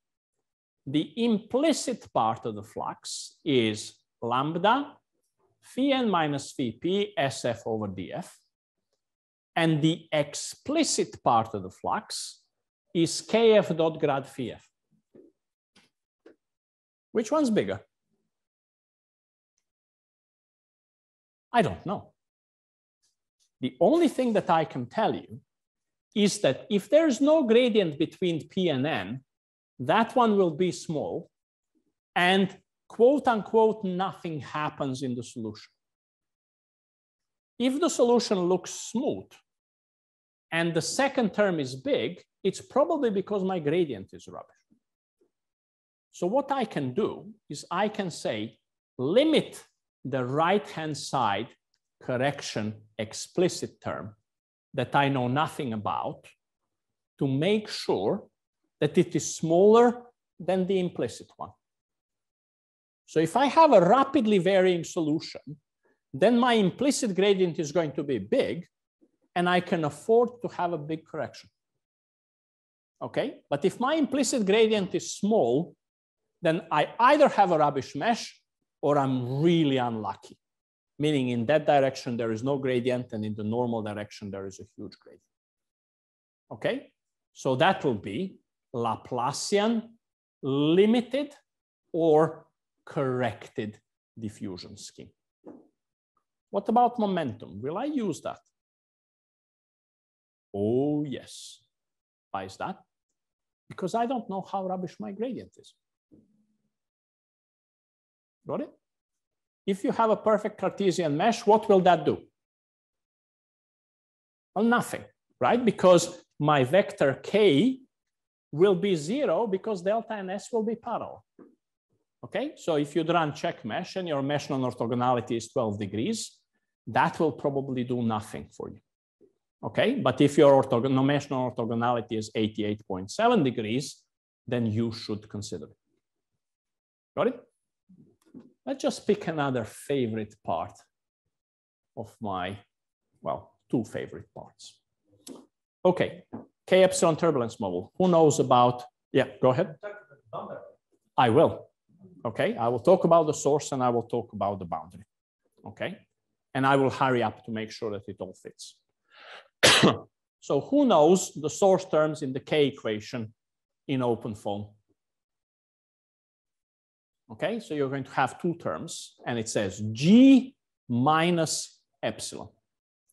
the implicit part of the flux is lambda phi n minus phi p SF over dF. And the explicit part of the flux is kf dot grad phi f. Which one's bigger? I don't know. The only thing that I can tell you is that if there's no gradient between P and N, that one will be small, and quote unquote, nothing happens in the solution. If the solution looks smooth and the second term is big, it's probably because my gradient is rubbish. So what I can do is I can say, limit the right-hand side correction explicit term that I know nothing about to make sure that it is smaller than the implicit one. So if I have a rapidly varying solution, then my implicit gradient is going to be big, and I can afford to have a big correction. Okay, but if my implicit gradient is small, then I either have a rubbish mesh or I'm really unlucky, meaning in that direction there is no gradient, and in the normal direction there is a huge gradient. Okay, so that will be Laplacian limited or corrected diffusion scheme. What about momentum? Will I use that? Oh, yes. Why is that? Because I don't know how rubbish my gradient is. Got it? If you have a perfect Cartesian mesh, what will that do? Well, nothing, right? Because my vector k will be 0 because delta and s will be parallel. Okay, so if you'd run check mesh and your mesh non-orthogonality is 12 degrees, that will probably do nothing for you. Okay, but if your mesh non-orthogonality is 88.7 degrees, then you should consider it. Got it? Let's just pick another favorite part of my, well, two favorite parts. Okay, K epsilon turbulence model. Who knows about, yeah, go ahead. I will. Okay, I will talk about the source and I will talk about the boundary. Okay, and I will hurry up to make sure that it all fits. So who knows the source terms in the K equation in OpenFOAM? Okay, so you're going to have two terms and it says G minus epsilon.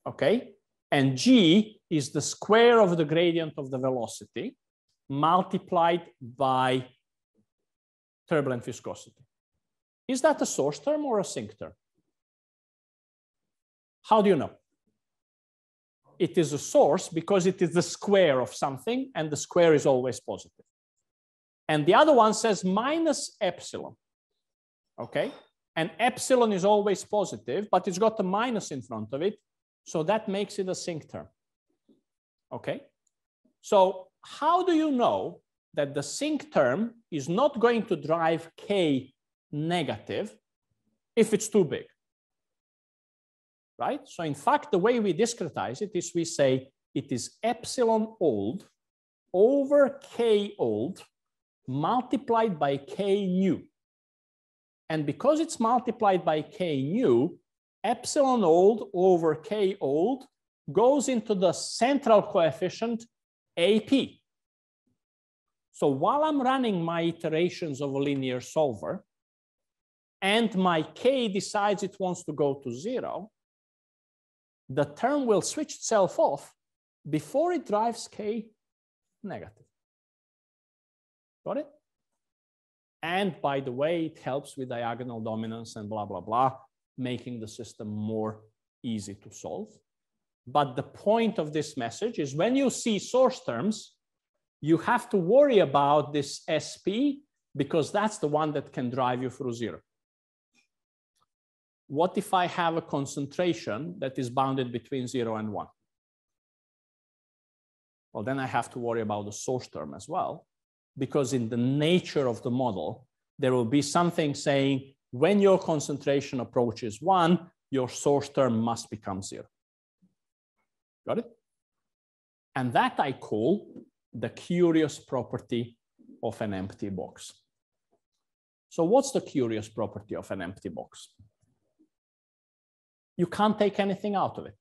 Okay, and G is the square of the gradient of the velocity multiplied by turbulent viscosity. Is that a source term or a sink term? How do you know? It is a source because it is the square of something and the square is always positive. And the other one says minus epsilon. Okay, and epsilon is always positive, but it's got a minus in front of it. So that makes it a sink term. Okay, so how do you know that the sink term is not going to drive K negative if it's too big? Right? So in fact, the way we discretize it is we say it is epsilon old over K old multiplied by K new. And because it's multiplied by K new, epsilon old over K old goes into the central coefficient AP. So while I'm running my iterations of a linear solver and my K decides it wants to go to 0, the term will switch itself off before it drives K negative. Got it? And by the way, it helps with diagonal dominance and blah, blah, blah, making the system more easy to solve. But the point of this message is when you see source terms, you have to worry about this SP because that's the one that can drive you through 0. What if I have a concentration that is bounded between 0 and 1? Well, then I have to worry about the source term as well, because in the nature of the model, there will be something saying when your concentration approaches 1, your source term must become 0. Got it? And that I call the curious property of an empty box. So what's the curious property of an empty box? You can't take anything out of it,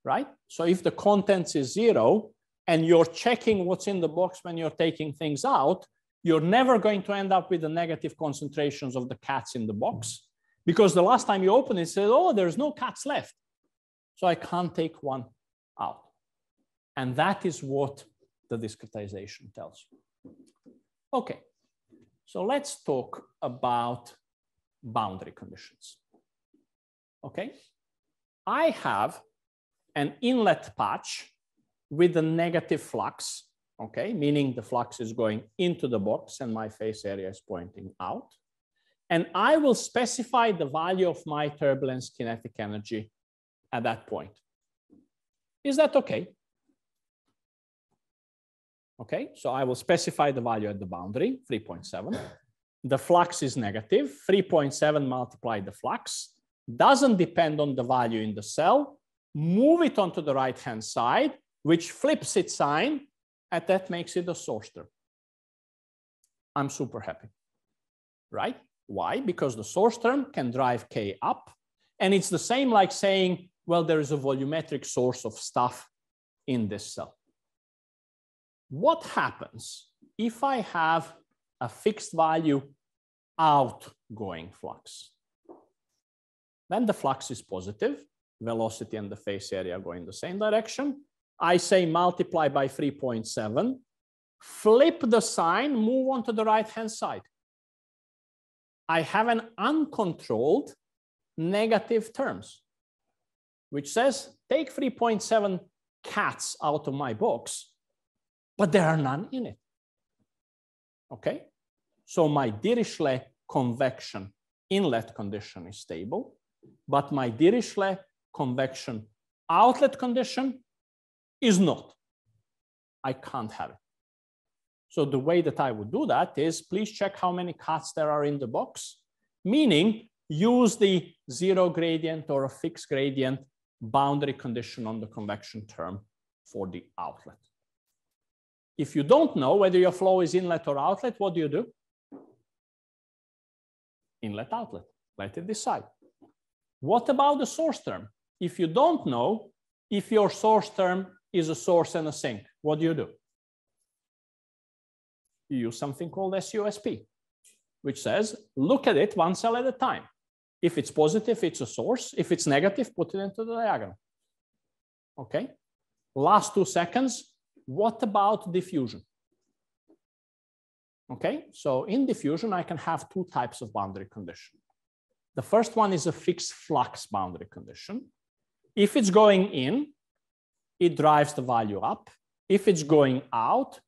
right? So if the contents is 0 and you're checking what's in the box when you're taking things out, you're never going to end up with the negative concentrations of the cats in the box because the last time you open it, it says, oh, there's no cats left. So I can't take one out. And that is what the discretization tells you. Okay, so let's talk about boundary conditions. Okay, I have an inlet patch with a negative flux, okay, meaning the flux is going into the box and my phase area is pointing out. And I will specify the value of my turbulence kinetic energy at that point. Is that okay? Okay, so I will specify the value at the boundary, 3.7. The flux is negative, 3.7 multiplied the flux, doesn't depend on the value in the cell, move it onto the right-hand side, which flips its sign, and that makes it a source term. I'm super happy, right? Why? Because the source term can drive K up, and it's the same like saying, well, there is a volumetric source of stuff in this cell. What happens if I have a fixed value outgoing flux? Then the flux is positive, velocity and the phase area go in the same direction. I say multiply by 3.7, flip the sign, move on to the right-hand side. I have an uncontrolled negative terms, which says take 3.7 cats out of my box, but there are none in it. Okay, so my Dirichlet convection inlet condition is stable, but my Dirichlet convection outlet condition is not. I can't have it. So the way that I would do that is please check how many cats there are in the box, meaning use the zero gradient or a fixed gradient boundary condition on the convection term for the outlet. If you don't know whether your flow is inlet or outlet, what do? Inlet, outlet, let it decide. What about the source term? If you don't know if your source term is a source and a sink, what do? You use something called SUSP, which says, look at it one cell at a time. If it's positive, it's a source. If it's negative, put it into the diagonal. Okay. Last 2 seconds. What about diffusion? Okay. So in diffusion, I can have two types of boundary condition. The first one is a fixed flux boundary condition. If it's going in, it drives the value up. If it's going out,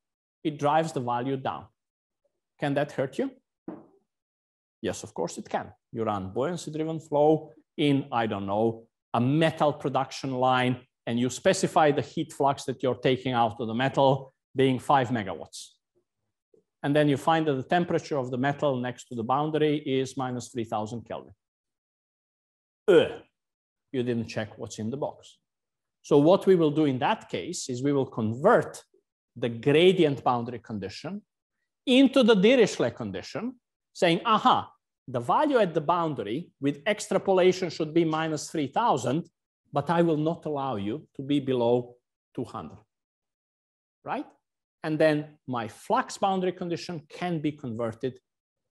it drives the value down. Can that hurt you? Yes, of course it can. You run buoyancy-driven flow in, I don't know, a metal production line, and you specify the heat flux that you're taking out of the metal being 5 megawatts. And then you find that the temperature of the metal next to the boundary is minus 3000 Kelvin. You didn't check what's in the box. So what we will do in that case is we will convert the gradient boundary condition into the Dirichlet condition, saying, aha, the value at the boundary with extrapolation should be minus 3000, but I will not allow you to be below 200, right? And then my flux boundary condition can be converted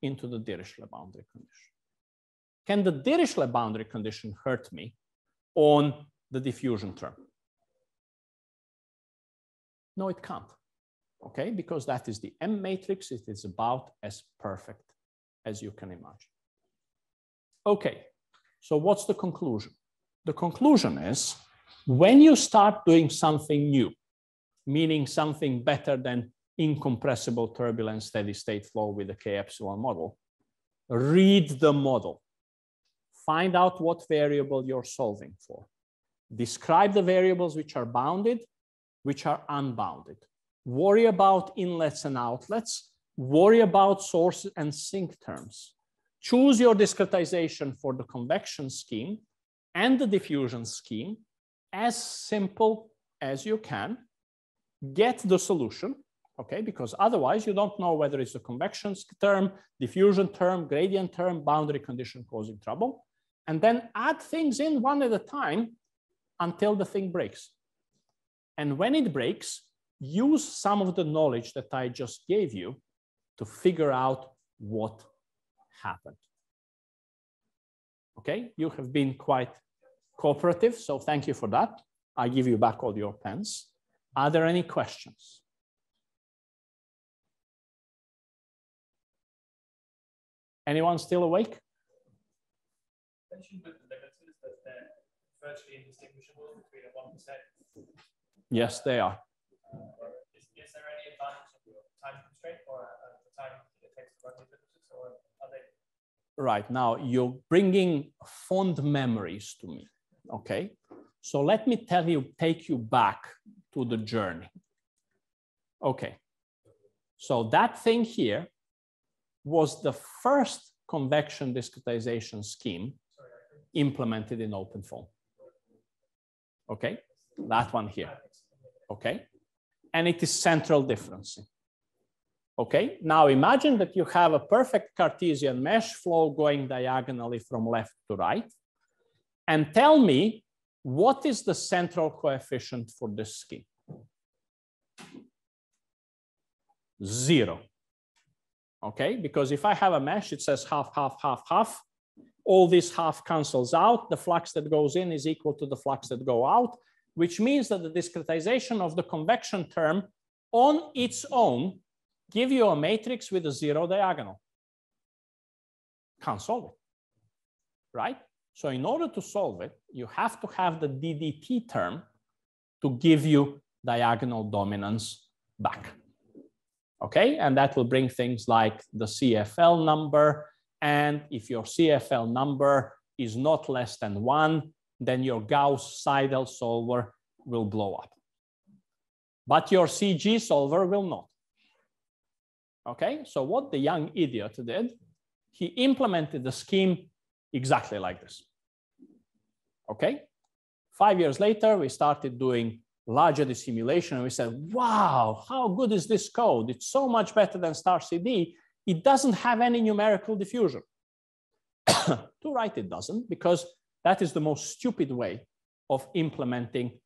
into the Dirichlet boundary condition. Can the Dirichlet boundary condition hurt me on the diffusion term? No, it can't, okay? Because that is the M matrix. It is about as perfect as you can imagine. Okay, so what's the conclusion? The conclusion is when you start doing something new, meaning something better than incompressible turbulence steady state flow with the K epsilon model, read the model. Find out what variable you're solving for. Describe the variables which are bounded, which are unbounded. Worry about inlets and outlets. Worry about source and sink terms. Choose your discretization for the convection scheme and the diffusion scheme as simple as you can. Get the solution, okay? Because otherwise you don't know whether it's a convection term, diffusion term, gradient term, boundary condition causing trouble. And then add things in one at a time until the thing breaks. And when it breaks, use some of the knowledge that I just gave you to figure out what happened. Okay, you have been quite cooperative, so thank you for that. I give you back all your pens. Are there any questions? Anyone still awake? You mentioned with the limiters that they're virtually indistinguishable between a 1%. Yes, they are. Is there any advantage of your time constraint or the time it takes to run these limiters, or are they? Right, now you're bringing fond memories to me, okay? So let me take you back to the journey. Okay, so that thing here was the first convection discretization scheme implemented in OpenFOAM. Okay, that one here. Okay, and it is central differencing. Okay, now imagine that you have a perfect Cartesian mesh flow going diagonally from left to right, and tell me what is the central coefficient for this scheme? 0. Okay, because if I have a mesh, it says half, half, half, half. All this half cancels out. The flux that goes in is equal to the flux that go out, which means that the discretization of the convection term on its own give you a matrix with a 0 diagonal. Can't solve it, right? So in order to solve it, you have to have the DDT term to give you diagonal dominance back. Okay, and that will bring things like the CFL number. And if your CFL number is not less than 1, then your Gauss Seidel solver will blow up. But your CG solver will not. Okay, so what the young idiot did, he implemented the scheme exactly like this. Okay, 5 years later, we started doing larger dissimulation, and we said, wow, how good is this code? It's so much better than StarCD. It doesn't have any numerical diffusion. Too right, it doesn't, because that is the most stupid way of implementing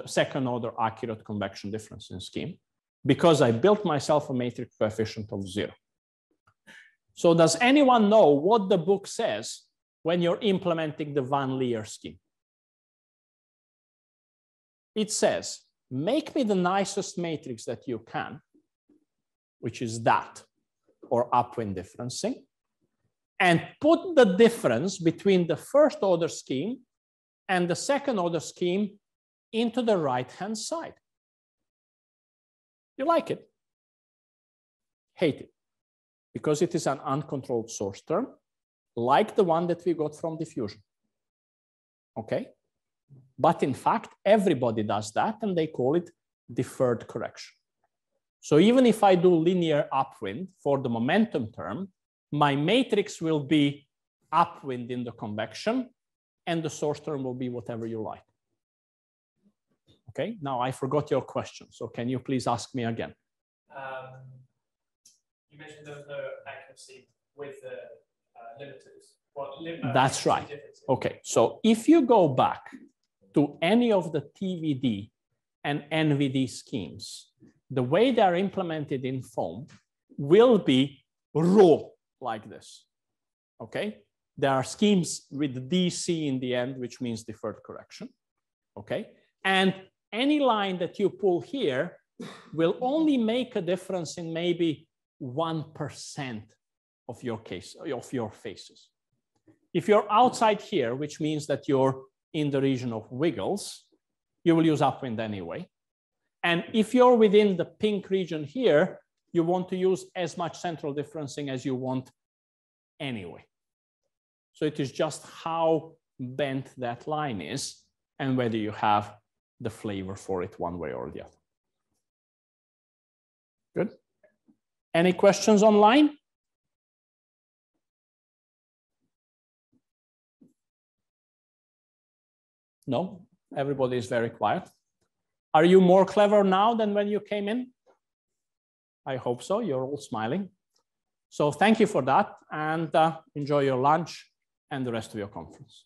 second order accurate convection difference scheme, because I built myself a matrix coefficient of 0. So does anyone know what the book says when you're implementing the Van Leer scheme? It says, make me the nicest matrix that you can, which is that, or upwind differencing, and put the difference between the first order scheme and the second order scheme into the right-hand side. You like it? Hate it, because it is an uncontrolled source term, like the one that we got from diffusion. Okay? But in fact, everybody does that, and they call it deferred correction. So even if I do linear upwind for the momentum term, my matrix will be upwind in the convection, and the source term will be whatever you like. Okay, now I forgot your question, so can you please ask me again? You mentioned there was no accuracy with the limiters. That's right. Okay, so if you go back to any of the TVD and NVD schemes, the way they're implemented in foam will be raw like this, okay? There are schemes with DC in the end, which means deferred correction, okay? And any line that you pull here will only make a difference in maybe 1% of your case, of your faces. If you're outside here, which means that you're in the region of wiggles, you will use upwind anyway. And if you're within the pink region here, you want to use as much central differencing as you want anyway. So it is just how bent that line is and whether you have the flavor for it one way or the other. Good. Any questions online? No, everybody is very quiet. Are you more clever now than when you came in? I hope so. You're all smiling. So thank you for that, and enjoy your lunch and the rest of your conference.